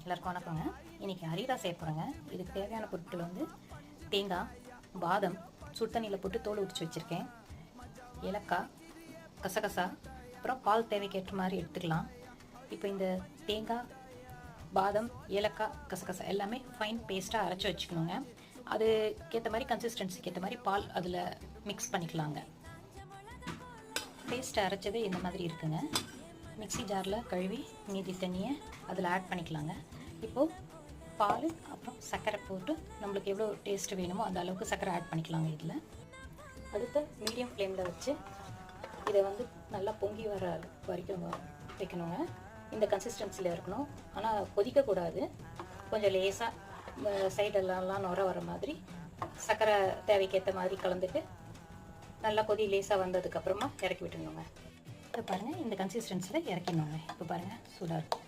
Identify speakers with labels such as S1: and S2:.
S1: எல்லாருக்கும் வணக்கங்க. இன்றைக்கி அரிதா செய்ய போகிறேங்க. இதுக்கு தேவையான பொருட்கள் வந்து தேங்காய், பாதம் சுடு தண்ணியில் போட்டு தோல் உரித்து வச்சுருக்கேன், ஏலக்காய், கசகசா, அப்புறம் பால் தேவைக்கேற்ற மாதிரி எடுத்துக்கலாம். இப்போ இந்த தேங்காய், பாதம், ஏலக்காய், கசகசா எல்லாமே ஃபைன் பேஸ்ட்டாக அரைச்சி வச்சுக்கணுங்க. அதுக்கேற்ற மாதிரி கன்சிஸ்டன்சிக்கு ஏற்ற மாதிரி பால் அதில் மிக்ஸ் பண்ணிக்கலாங்க. பேஸ்ட்டை அரைச்சது இந்த மாதிரி இருக்குங்க. மிக்ஸி ஜாரில் கழுவி மீதி தண்ணியை அதில் ஆட் பண்ணிக்கலாங்க. இப்போது பால் அப்புறம் சர்க்கரை போட்டு நம்மளுக்கு எவ்வளோ டேஸ்ட்டு வேணுமோ அந்த அளவுக்கு சர்க்கரை ஆட் பண்ணிக்கலாங்க. இதில் அடுத்த மீடியம் ஃப்ளேமில் வச்சு இதை வந்து நல்லா பொங்கி வர வரைக்கும் வைக்கணுங்க. இந்த கன்சிஸ்டன்சியில் இருக்கணும். ஆனால் கொதிக்கக்கூடாது. கொஞ்சம் லேசாக சைடெல்லாம் நுர வர மாதிரி சர்க்கரை தேவைக்கேற்ற மாதிரி கலந்துட்டு நல்லா கொதி லேசாக வந்ததுக்கப்புறமா இறக்கி விட்டுணுங்க. இப்போ பாருங்கள், இந்த கன்சிஸ்டன்சியில் இறக்கிடணுங்க. இப்போ பாருங்கள், சூடாக இருக்கும்.